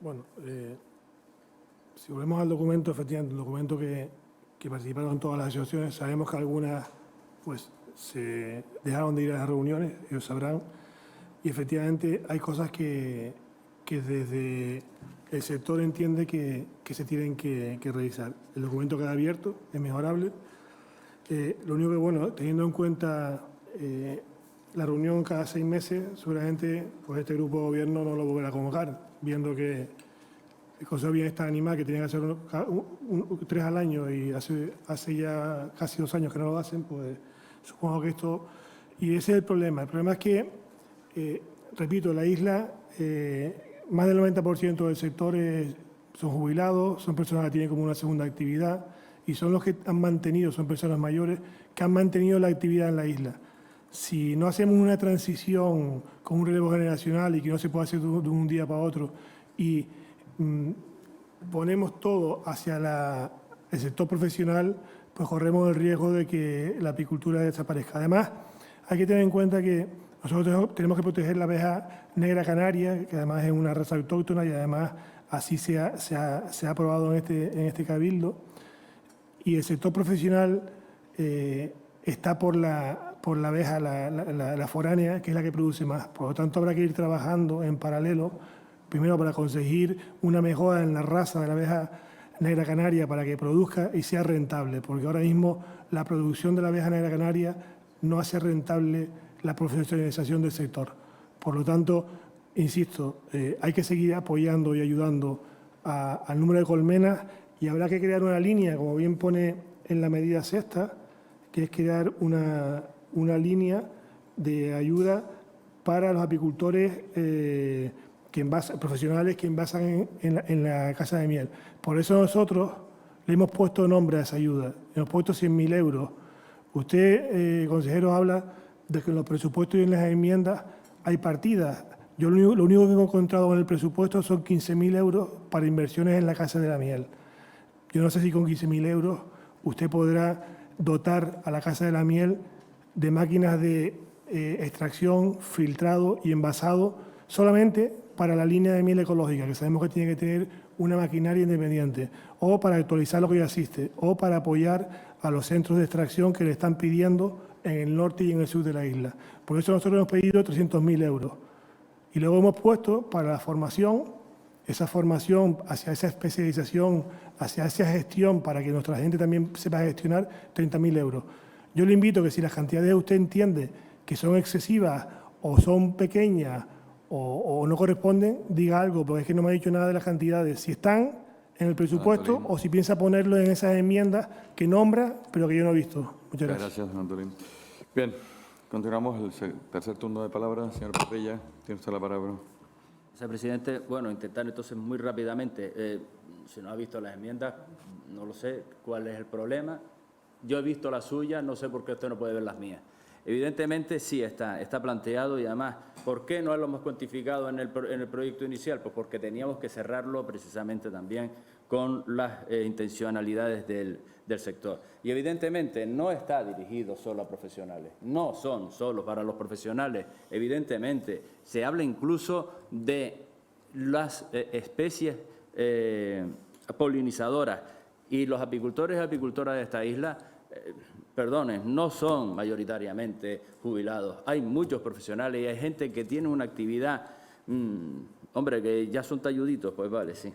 si volvemos al documento, efectivamente, el documento que participaron todas las asociaciones, sabemos que algunas pues se dejaron de ir a las reuniones, ellos sabrán, y efectivamente hay cosas que desde el sector entiende que se tienen que revisar. El documento queda abierto, es mejorable. Lo único que, bueno, teniendo en cuenta la reunión cada 6 meses, seguramente pues este grupo de gobierno no lo volverá a convocar, viendo que el Consejo de Bienestar Animal, que tenía que hacer 3 al año y hace ya casi 2 años que no lo hacen, pues supongo que esto... Y ese es el problema. El problema es que, repito, la isla, más del 90% del sector son jubilados, son personas que tienen como una segunda actividad y son los que han mantenido, son personas mayores que han mantenido la actividad en la isla. Si no hacemos una transición con un relevo generacional y que no se puede hacer de un día para otro y ponemos todo hacia el sector profesional, pues corremos el riesgo de que la apicultura desaparezca. Además, hay que tener en cuenta que nosotros tenemos que proteger la abeja negra canaria, que además es una raza autóctona y además así se ha aprobado en este cabildo. Y el sector profesional está por la por la abeja, la foránea, que es la que produce más. Por lo tanto, habrá que ir trabajando en paralelo, primero para conseguir una mejora en la raza de la abeja negra canaria para que produzca y sea rentable, porque ahora mismo la producción de la abeja negra canaria no hace rentable la profesionalización del sector. Por lo tanto, insisto, hay que seguir apoyando y ayudando al número de colmenas y habrá que crear una línea, como bien pone en la medida sexta, que es crear una línea de ayuda para los apicultores profesionales que envasan en la casa de miel. Por eso nosotros le hemos puesto nombre a esa ayuda, hemos puesto 100.000 euros. Usted, consejero, habla de que en los presupuestos y en las enmiendas hay partidas. Yo lo único que he encontrado en el presupuesto son 15.000 euros para inversiones en la casa de la miel. Yo no sé si con 15.000 euros usted podrá dotar a la casa de la miel de máquinas de extracción, filtrado y envasado solamente para la línea de miel ecológica, que sabemos que tiene que tener una maquinaria independiente, o para actualizar lo que ya existe, o para apoyar a los centros de extracción que le están pidiendo en el norte y en el sur de la isla. Por eso nosotros hemos pedido 300.000 euros. Y luego hemos puesto para la formación, esa formación hacia esa especialización, hacia esa gestión, para que nuestra gente también sepa gestionar, 30.000 euros. Yo le invito a que si las cantidades usted entiende que son excesivas o son pequeñas o no corresponden, diga algo, porque es que no me ha dicho nada de las cantidades. Si están en el presupuesto o si piensa ponerlo en esas enmiendas que nombra, pero que yo no he visto. Muchas gracias. Gracias, don Antolín. Bien, continuamos el tercer turno de palabra. Señor Parrilla, tiene usted la palabra. Señor presidente, bueno, intentar entonces muy rápidamente. Si no ha visto las enmiendas, no lo sé cuál es el problema. Yo he visto la suya, no sé por qué usted no puede ver las mías. Evidentemente sí está planteado y además, ¿por qué no lo hemos cuantificado en el proyecto inicial? Pues porque teníamos que cerrarlo precisamente también con las intencionalidades del sector. Y evidentemente no está dirigido solo a profesionales, no son solo para los profesionales. Evidentemente se habla incluso de las especies polinizadoras y los apicultores y apicultoras de esta isla, perdonen, no son mayoritariamente jubilados. Hay muchos profesionales y hay gente que tiene una actividad, hombre, que ya son talluditos, pues vale, sí,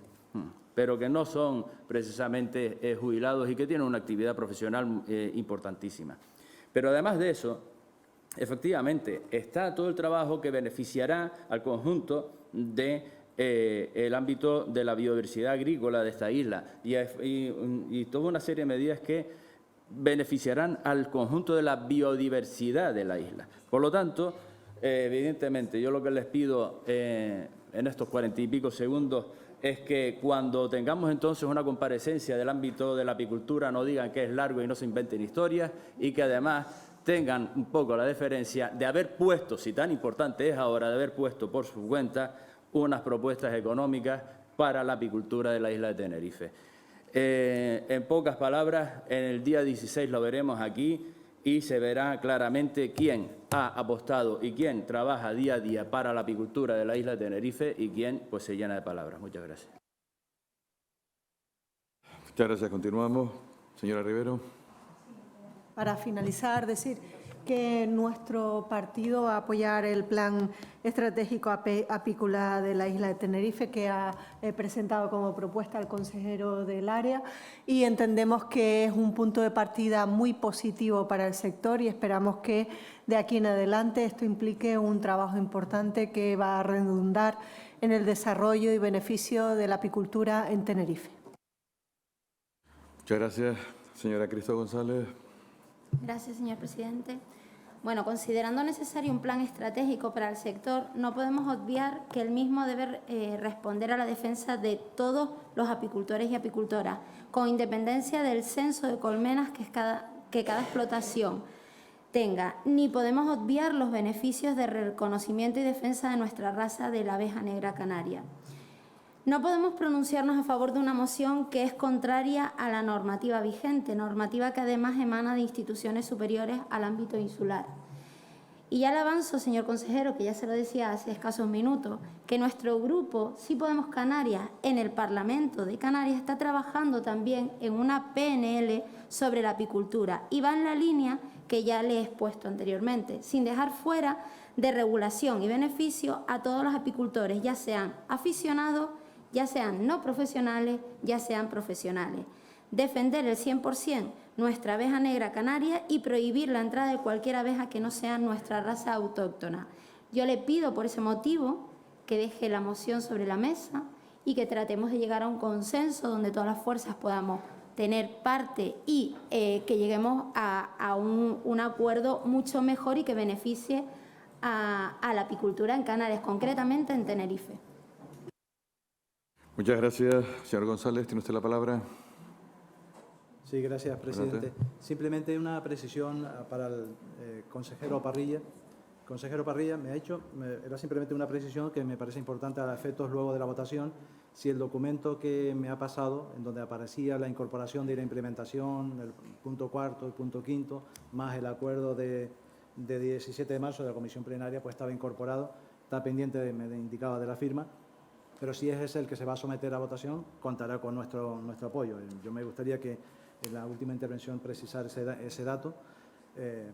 pero que no son precisamente jubilados y que tienen una actividad profesional importantísima. Pero además de eso, efectivamente, está todo el trabajo que beneficiará al conjunto del ámbito de la biodiversidad agrícola de esta isla y toda una serie de medidas que beneficiarán al conjunto de la biodiversidad de la isla. Por lo tanto, evidentemente, yo lo que les pido en estos 40 y pico segundos es que cuando tengamos entonces una comparecencia del ámbito de la apicultura no digan que es largo y no se inventen historias y que además tengan un poco la deferencia de haber puesto, si tan importante es ahora, de haber puesto por su cuenta unas propuestas económicas para la apicultura de la isla de Tenerife. En pocas palabras, en el día 16 lo veremos aquí y se verá claramente quién ha apostado y quién trabaja día a día para la apicultura de la isla de Tenerife y quién pues se llena de palabras. Muchas gracias. Muchas gracias. Continuamos. Señora Rivero. Para finalizar, decir que nuestro partido va a apoyar el plan estratégico apícola de la isla de Tenerife que ha presentado como propuesta el consejero del área y entendemos que es un punto de partida muy positivo para el sector y esperamos que de aquí en adelante esto implique un trabajo importante que va a redundar en el desarrollo y beneficio de la apicultura en Tenerife. Muchas gracias. Señora Cristo González. Gracias, señor presidente. Bueno, considerando necesario un plan estratégico para el sector, no podemos obviar que el mismo debe responder a la defensa de todos los apicultores y apicultoras, con independencia del censo de colmenas que cada explotación tenga, ni podemos obviar los beneficios de reconocimiento y defensa de nuestra raza de la abeja negra canaria. No podemos pronunciarnos a favor de una moción que es contraria a la normativa vigente, normativa que además emana de instituciones superiores al ámbito insular. Y ya le avanzo, señor consejero, que ya se lo decía hace escasos minutos, que nuestro grupo, Sí Podemos Canarias, en el Parlamento de Canarias, está trabajando también en una PNL sobre la apicultura y va en la línea que ya le he expuesto anteriormente, sin dejar fuera de regulación y beneficio a todos los apicultores, ya sean aficionados, ya sean no profesionales, ya sean profesionales. Defender el 100% nuestra abeja negra canaria y prohibir la entrada de cualquier abeja que no sea nuestra raza autóctona. Yo le pido por ese motivo que deje la moción sobre la mesa y que tratemos de llegar a un consenso donde todas las fuerzas podamos tener parte y que lleguemos a un acuerdo mucho mejor y que beneficie a la apicultura en Canarias, concretamente en Tenerife. Muchas gracias, señor González. ¿Tiene usted la palabra? Sí, gracias, presidente. Simplemente una precisión para el consejero Parrilla. Consejero Parrilla, era simplemente una precisión que me parece importante a efectos luego de la votación. Si el documento que me ha pasado, en donde aparecía la incorporación de la implementación, el punto cuarto, el punto quinto, más el acuerdo de 17 de marzo de la comisión plenaria, pues estaba incorporado, está pendiente, me indicaba, de la firma, pero si es ese el que se va a someter a votación, contará con nuestro apoyo. Yo me gustaría que en la última intervención precisar ese dato,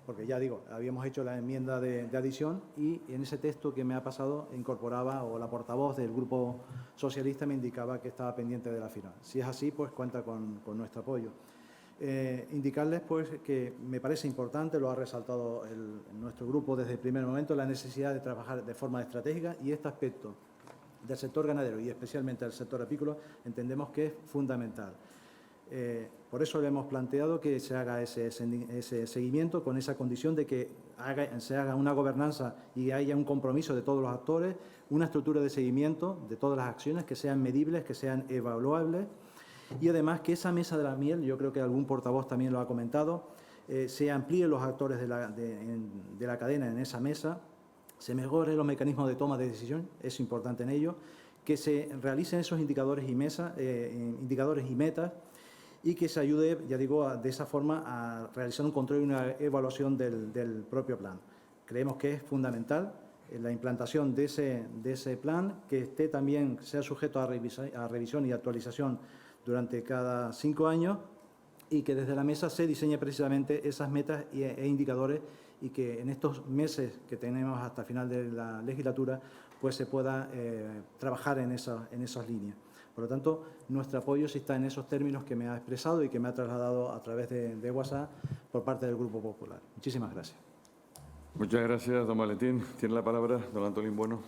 porque ya digo, habíamos hecho la enmienda de adición y en ese texto que me ha pasado incorporaba, o la portavoz del Grupo Socialista me indicaba que estaba pendiente de la firma. Si es así, pues cuenta con nuestro apoyo. Indicarles pues que me parece importante, lo ha resaltado nuestro grupo desde el primer momento, la necesidad de trabajar de forma estratégica, y este aspecto del sector ganadero y especialmente del sector apícola entendemos que es fundamental. Por eso le hemos planteado que se haga ese seguimiento con esa condición de que se haga una gobernanza y haya un compromiso de todos los actores, una estructura de seguimiento de todas las acciones que sean medibles, que sean evaluables, y además que esa mesa de la miel, yo creo que algún portavoz también lo ha comentado, se amplíen los actores de la cadena en esa mesa, se mejoren los mecanismos de toma de decisión, es importante en ello, que se realicen esos indicadores y metas, y que se ayude, ya digo, de esa forma a realizar un control y una evaluación del propio plan. Creemos que es fundamental la implantación de ese plan, que también sea sujeto a revisión y actualización durante cada 5 años, y que desde la mesa se diseñe precisamente esas metas e indicadores, y que en estos meses que tenemos hasta final de la legislatura pues se pueda trabajar en esas líneas. Por lo tanto, nuestro apoyo sí está en esos términos que me ha expresado y que me ha trasladado a través de WhatsApp por parte del Grupo Popular. Muchísimas gracias. Muchas gracias, don Valentín. Tiene la palabra don Antolín Bueno.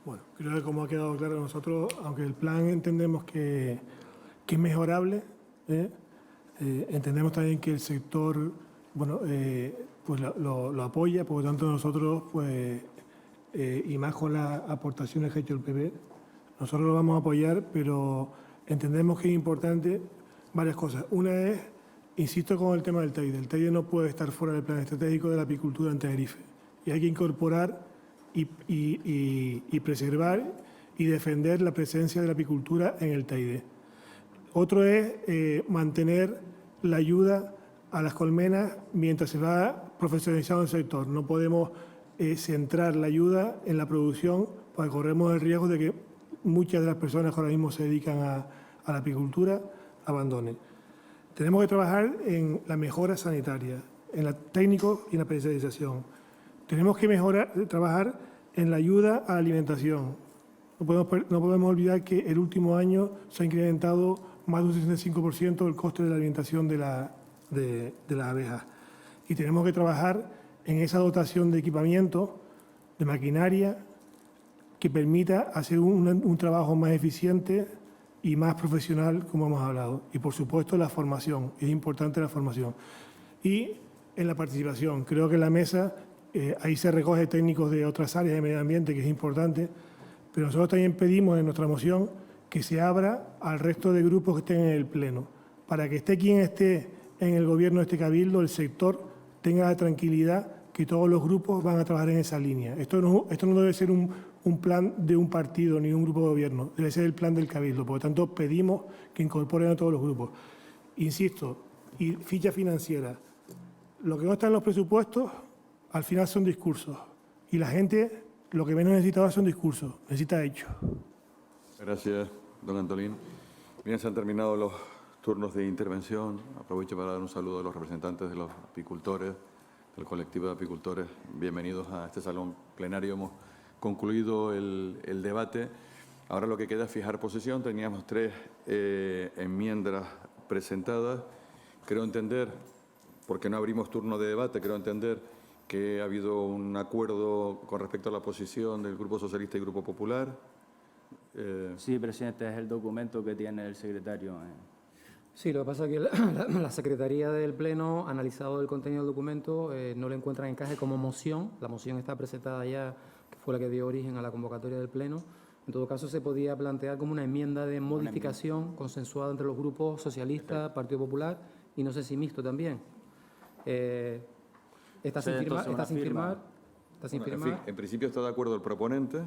Bueno, creo que como ha quedado claro, nosotros, aunque el plan entendemos que es mejorable, entendemos también que el sector pues lo apoya, por lo tanto nosotros, pues, y más con las aportaciones que ha hecho el PP, nosotros lo vamos a apoyar, pero entendemos que es importante varias cosas. Una es, insisto con el tema del TEIDE. El TEIDE no puede estar fuera del plan estratégico de la apicultura en Tenerife, y hay que incorporar y preservar y defender la presencia de la apicultura en el TEIDE. Otro es mantener la ayuda a las colmenas mientras se va profesionalizando el sector. No podemos centrar la ayuda en la producción, porque corremos el riesgo de que muchas de las personas que ahora mismo se dedican a la apicultura abandonen. Tenemos que trabajar en la mejora sanitaria, en la técnico y en la especialización. Tenemos que trabajar en la ayuda a la alimentación. No podemos olvidar que el último año se ha incrementado más de un 65% el coste de la alimentación de las abejas. Y tenemos que trabajar en esa dotación de equipamiento, de maquinaria, que permita hacer un trabajo más eficiente y más profesional, como hemos hablado. Y, por supuesto, la formación. Es importante la formación. Y en la participación. Creo que en la mesa ahí se recoge técnicos de otras áreas de medio ambiente, que es importante, pero nosotros también pedimos en nuestra moción que se abra al resto de grupos que estén en el Pleno, para que esté quien esté en el Gobierno de este Cabildo, el sector tenga la tranquilidad que todos los grupos van a trabajar en esa línea. Esto no debe ser un plan de un partido ni de un grupo de gobierno, debe ser el plan del Cabildo. Por lo tanto, pedimos que incorporen a todos los grupos. Insisto, y ficha financiera. Lo que no está en los presupuestos, al final son discursos. Y la gente lo que menos necesita ahora son discursos, necesita hechos. Gracias, don Antolín. Bien, se han terminado los turnos de intervención. Aprovecho para dar un saludo a los representantes de los apicultores, del colectivo de apicultores. Bienvenidos a este salón plenario. Hemos concluido el debate. Ahora lo que queda es fijar posición. Teníamos 3 enmiendas presentadas. Creo entender, porque no abrimos turno de debate, creo entender que ha habido un acuerdo con respecto a la posición del Grupo Socialista y Grupo Popular. Sí, presidente, es el documento que tiene el secretario. Sí, lo que pasa es que la Secretaría del Pleno, analizado el contenido del documento, no le encuentra encaje como moción. La moción está presentada ya, que fue la que dio origen a la convocatoria del Pleno. En todo caso, se podía plantear como una enmienda de modificación consensuada entre los grupos socialistas, Partido Popular y no sé si mixto también. Está sin firmar. Está sin firmar. En fin, en principio está de acuerdo el proponente.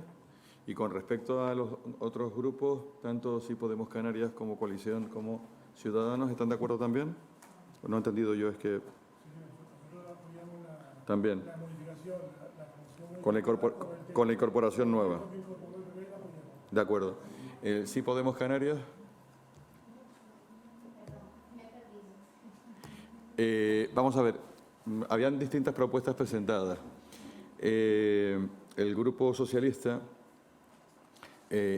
Y con respecto a los otros grupos, tanto Sí Podemos Canarias como Coalición como Ciudadanos, ¿están de acuerdo también? No he entendido yo, es que... También. Con la incorporación nueva. De acuerdo. Sí Podemos Canarias. Vamos a ver, habían distintas propuestas presentadas. El Grupo Socialista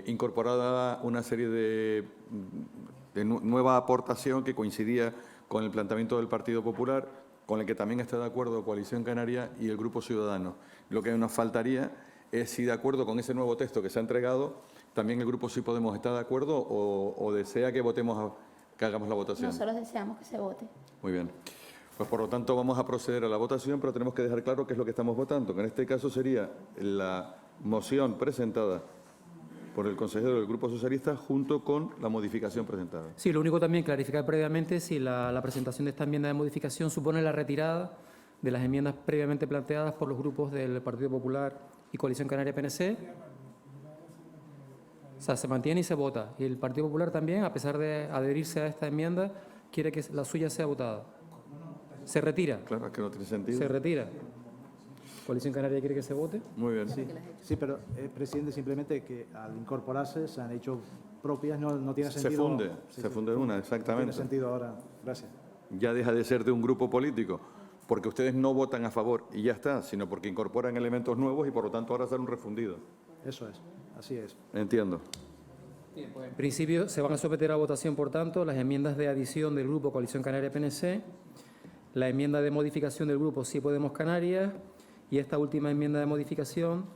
incorporaba una serie de nueva aportación que coincidía con el planteamiento del Partido Popular, con el que también está de acuerdo Coalición Canaria y el Grupo Ciudadanos. Lo que nos faltaría es si, de acuerdo con ese nuevo texto que se ha entregado, también el Grupo Sí Podemos estar de acuerdo o desea que votemos, que hagamos la votación. Nosotros deseamos que se vote. Muy bien. Pues por lo tanto vamos a proceder a la votación, pero tenemos que dejar claro qué es lo que estamos votando, que en este caso sería la moción presentada por el consejero del Grupo Socialista junto con la modificación presentada. Sí, lo único también clarificar previamente si la presentación de esta enmienda de modificación supone la retirada de las enmiendas previamente planteadas por los grupos del Partido Popular y Coalición Canaria PNC. O sea, se mantiene y se vota. Y el Partido Popular también, a pesar de adherirse a esta enmienda, quiere que la suya sea votada. Se retira. Claro, es que no tiene sentido. Se retira. ¿Coalición Canaria quiere que se vote? Muy bien. Sí, pero, presidente, simplemente que al incorporarse se han hecho propias, no tiene sentido. Se funde una, exactamente. No tiene sentido ahora. Gracias. Ya deja de ser de un grupo político, porque ustedes no votan a favor y ya está, sino porque incorporan elementos nuevos y por lo tanto ahora sale un refundido. Eso es, así es. Entiendo. En principio se van a someter a votación, por tanto, las enmiendas de adición del Grupo Coalición Canaria PNC, la enmienda de modificación del Grupo Sí Podemos Canarias y esta última enmienda de modificación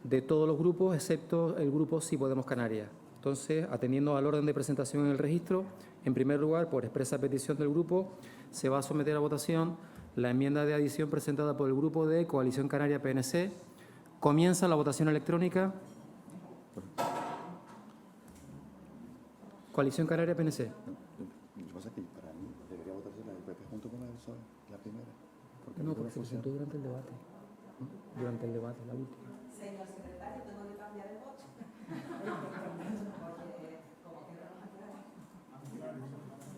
de todos los grupos, excepto el Grupo Sí Podemos Canarias. Entonces, atendiendo al orden de presentación en el registro, en primer lugar, por expresa petición del grupo, se va a someter a votación la enmienda de adición presentada por el Grupo de Coalición Canaria PNC. Comienza la votación electrónica. Coalición Canaria PNC. Lo que pasa es que para mí debería votarse la del PP junto con la del PSOE, la primera. No, porque se presentó durante el debate. Durante el debate, la última. Señor secretario, tengo que cambiar el voto.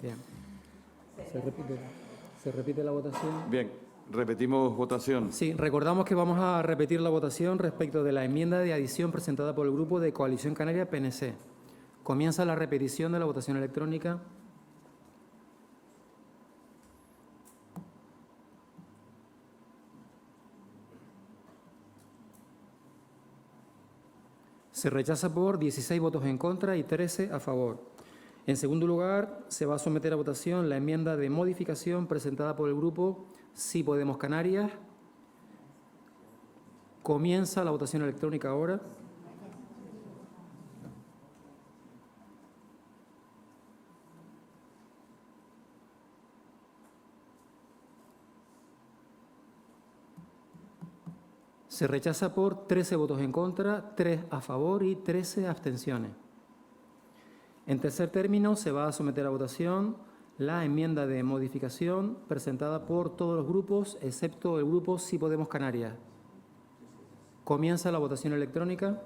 Bien. Se repite la votación. Bien, repetimos votación. Sí, recordamos que vamos a repetir la votación respecto de la enmienda de adición presentada por el Grupo de Coalición Canaria PNC. Comienza la repetición de la votación electrónica. Se rechaza por 16 votos en contra y 13 a favor. En segundo lugar, se va a someter a votación la enmienda de modificación presentada por el Grupo Sí Podemos Canarias. Comienza la votación electrónica ahora. Se rechaza por 13 votos en contra, 3 a favor y 13 abstenciones. En tercer término, se va a someter a votación la enmienda de modificación presentada por todos los grupos, excepto el Grupo Sí Podemos Canarias. Comienza la votación electrónica.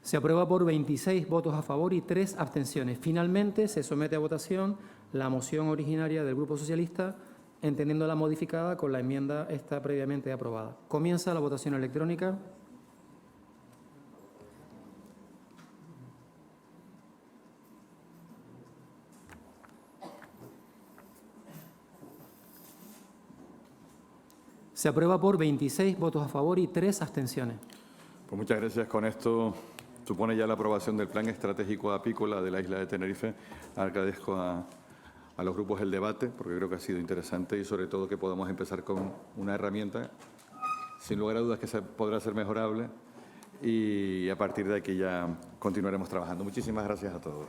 Se aprueba por 26 votos a favor y 3 abstenciones. Finalmente, se somete a votación la moción originaria del Grupo Socialista entendiéndola modificada con la enmienda esta previamente aprobada. Comienza la votación electrónica. Se aprueba por 26 votos a favor y 3 abstenciones. Pues muchas gracias. Con esto supone ya la aprobación del Plan Estratégico Apícola de la isla de Tenerife. Agradezco a los grupos el debate, porque creo que ha sido interesante y sobre todo que podamos empezar con una herramienta, sin lugar a dudas que podrá ser mejorable, y a partir de aquí ya continuaremos trabajando. Muchísimas gracias a todos.